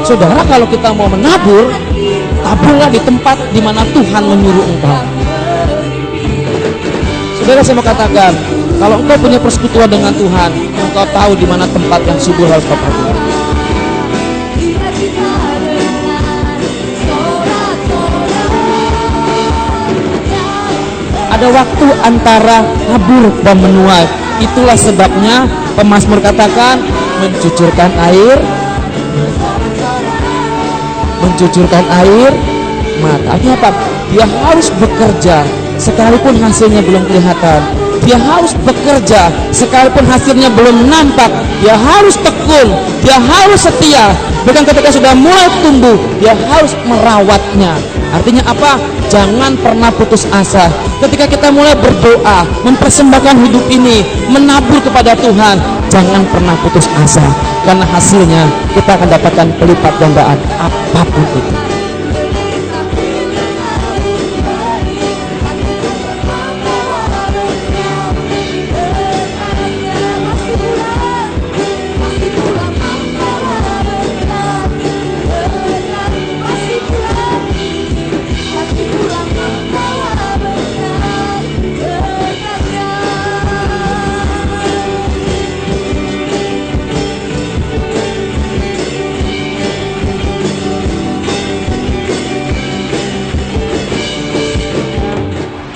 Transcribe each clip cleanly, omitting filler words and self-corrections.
Saudara, kalau kita mau menabur, taburlah di tempat di mana Tuhan menyuruh engkau. Saudara, saya mau katakan, kalau engkau punya persekutuan dengan Tuhan, engkau tahu di mana tempat yang subur harus kau tabur. Ada waktu antara nabur dan menuai. Itulah sebabnya pemazmur katakan mencucurkan air mata. Artinya apa? Dia harus bekerja sekalipun hasilnya belum kelihatan. Dia harus bekerja sekalipun hasilnya belum nampak. Dia harus tekun, dia harus setia. Bahkan ketika sudah mulai tumbuh, dia harus merawatnya. Artinya apa? Jangan pernah putus asa. Ketika kita mulai berdoa, mempersembahkan hidup ini, menabur kepada Tuhan, jangan pernah putus asa, karena hasilnya kita akan dapatkan pelipat gandaan apapun itu.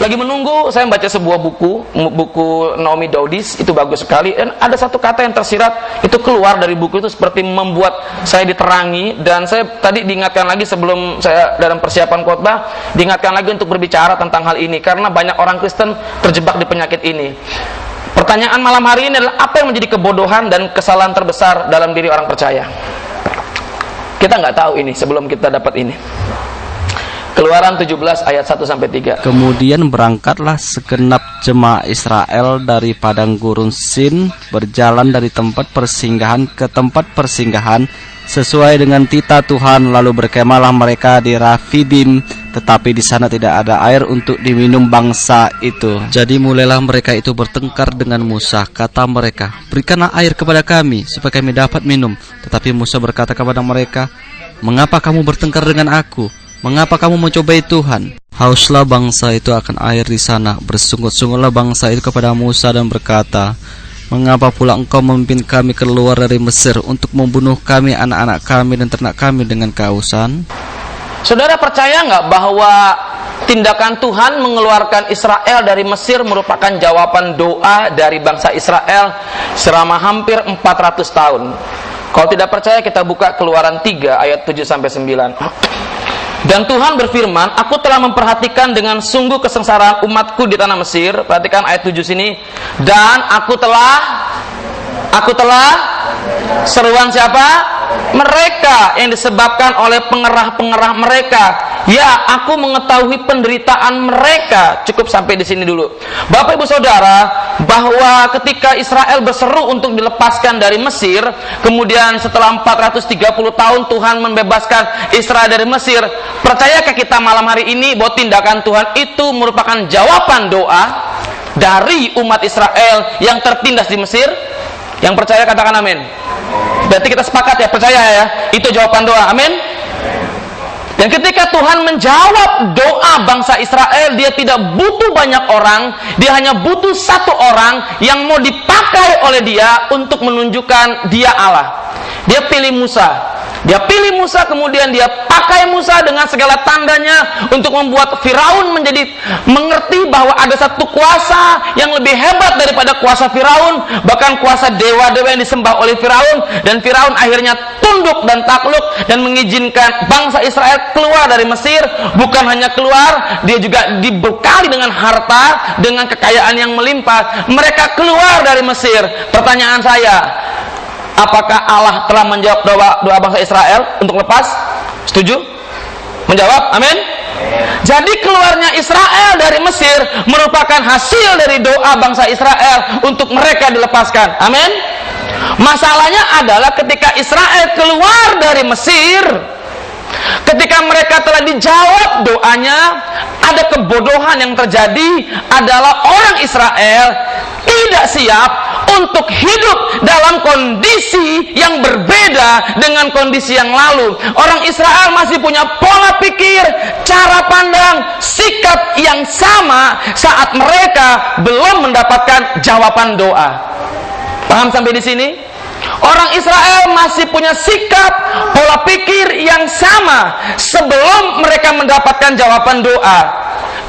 Lagi menunggu, saya membaca sebuah buku Naomi Dowdis, itu bagus sekali. Dan ada satu kata yang tersirat, itu keluar dari buku itu seperti membuat saya diterangi. Dan saya tadi diingatkan lagi sebelum saya dalam persiapan khotbah, diingatkan lagi untuk berbicara tentang hal ini, karena banyak orang Kristen terjebak di penyakit ini. Pertanyaan malam hari ini adalah, apa yang menjadi kebodohan dan kesalahan terbesar dalam diri orang percaya? Kita nggak tahu ini sebelum kita dapat ini. Keluaran 17 ayat 1-3. Kemudian berangkatlah segenap jemaah Israel dari padang gurun Sin, berjalan dari tempat persinggahan ke tempat persinggahan sesuai dengan titah Tuhan, lalu berkemahlah mereka di Rafidim, tetapi di sana tidak ada air untuk diminum bangsa itu. Jadi mulailah mereka itu bertengkar dengan Musa. Kata mereka, berikanlah air kepada kami supaya kami dapat minum. Tetapi Musa berkata kepada mereka, mengapa kamu bertengkar dengan aku? Mengapa kamu mencobai Tuhan? Hauslah bangsa itu akan air di sana. Bersungut-sungutlah bangsa itu kepada Musa dan berkata, mengapa pula engkau memimpin kami keluar dari Mesir untuk membunuh kami, anak-anak kami dan ternak kami dengan kehausan? Saudara percaya nggak bahwa tindakan Tuhan mengeluarkan Israel dari Mesir merupakan jawaban doa dari bangsa Israel selama hampir 400 tahun? Kalau tidak percaya, kita buka Keluaran 3 ayat 7-9. Dan Tuhan berfirman, aku telah memperhatikan dengan sungguh kesengsaraan umatku di tanah Mesir. Perhatikan ayat 7 sini. Dan aku telah seruan siapa? Mereka yang disebabkan oleh pengerah-pengerah mereka. Ya, aku mengetahui penderitaan mereka. Cukup sampai di sini dulu. Bapak Ibu Saudara, bahwa ketika Israel berseru untuk dilepaskan dari Mesir, kemudian setelah 430 tahun Tuhan membebaskan Israel dari Mesir, percayakah kita malam hari ini bahwa tindakan Tuhan itu merupakan jawaban doa dari umat Israel yang tertindas di Mesir? Yang percaya katakan amin. Berarti kita sepakat ya, percaya ya, itu jawaban doa, amin. Dan ketika Tuhan menjawab doa bangsa Israel, dia tidak butuh banyak orang, dia hanya butuh satu orang yang mau dipakai oleh dia untuk menunjukkan dia Allah. Dia pilih Musa. Kemudian dia pakai Musa dengan segala tandanya untuk membuat Firaun mengerti bahwa ada satu kuasa yang lebih hebat daripada kuasa Firaun, bahkan kuasa dewa-dewa yang disembah oleh Firaun. Dan Firaun akhirnya tunduk dan takluk dan mengizinkan bangsa Israel keluar dari Mesir. Bukan hanya keluar, dia juga dibekali dengan harta, dengan kekayaan yang melimpah. Mereka keluar dari Mesir. Pertanyaan saya, apakah Allah telah menjawab doa bangsa Israel untuk lepas? Setuju? Menjawab? Amin? Jadi keluarnya Israel dari Mesir merupakan hasil dari doa bangsa Israel untuk mereka dilepaskan. Amin? Masalahnya adalah ketika Israel keluar dari Mesir, ketika mereka telah dijawab doanya, ada kebodohan yang terjadi adalah orang Israel tidak siap untuk hidup dalam kondisi yang berbeda dengan kondisi yang lalu. Orang Israel masih punya pola pikir, cara pandang, sikap yang sama saat mereka belum mendapatkan jawaban doa. Paham sampai di sini? Orang Israel masih punya sikap, pola pikir yang sama sebelum mereka mendapatkan jawaban doa.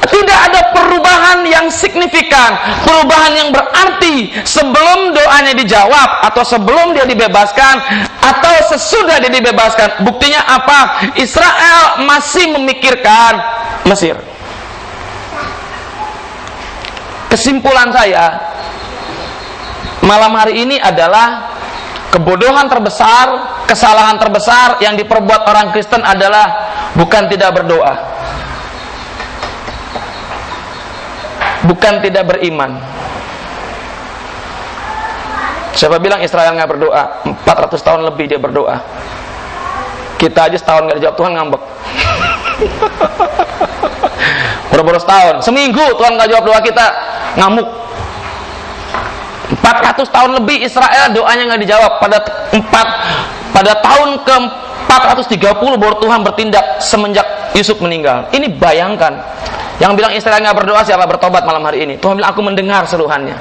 Tidak ada perubahan yang signifikan, perubahan yang berarti sebelum doanya dijawab, atau sebelum dia dibebaskan, atau sesudah dia dibebaskan. Buktinya apa? Israel masih memikirkan Mesir. Kesimpulan saya malam hari ini adalah kebodohan terbesar, kesalahan terbesar yang diperbuat orang Kristen adalah bukan tidak berdoa, bukan tidak beriman. Siapa bilang Israel nggak berdoa? 400 tahun lebih dia berdoa. Kita aja setahun nggak dijawab Tuhan ngambek. Baru setahun, seminggu Tuhan nggak jawab doa kita, ngamuk. 400 tahun lebih Israel doanya nggak dijawab. Pada tahun ke 430 baru Tuhan bertindak semenjak Yusuf meninggal. Ini bayangkan. Yang bilang Israel nggak berdoa, siapa bertobat malam hari ini? Tuhan bilang, aku mendengar seruhannya.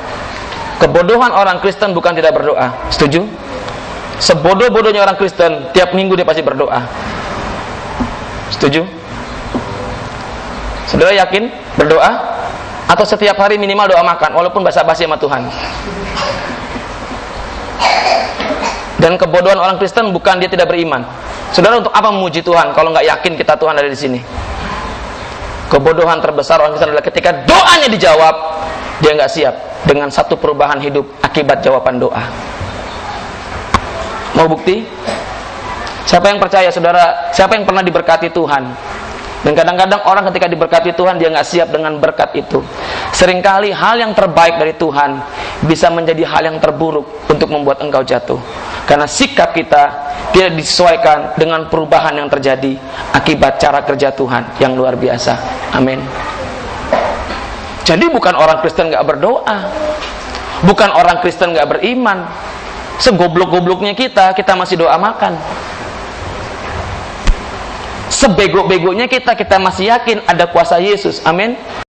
Kebodohan orang Kristen bukan tidak berdoa. Setuju? Sebodoh-bodohnya orang Kristen, tiap minggu dia pasti berdoa. Setuju? Saudara yakin berdoa? Atau setiap hari minimal doa makan, walaupun basa-basi sama Tuhan? Dan kebodohan orang Kristen bukan dia tidak beriman. Saudara, untuk apa memuji Tuhan kalau nggak yakin kita Tuhan ada di sini? Kebodohan terbesar orang Kristen adalah ketika doanya dijawab, dia nggak siap dengan satu perubahan hidup akibat jawaban doa. Mau bukti? Siapa yang percaya, saudara? Siapa yang pernah diberkati Tuhan? Dan kadang-kadang orang ketika diberkati Tuhan, dia nggak siap dengan berkat itu. Seringkali hal yang terbaik dari Tuhan bisa menjadi hal yang terburuk untuk membuat engkau jatuh, karena sikap kita tidak disesuaikan dengan perubahan yang terjadi akibat cara kerja Tuhan yang luar biasa. Amin. Jadi bukan orang Kristen nggak berdoa, bukan orang Kristen nggak beriman. Segoblok-gobloknya kita masih doa makan. Sebego-begonya kita masih yakin ada kuasa Yesus. Amin.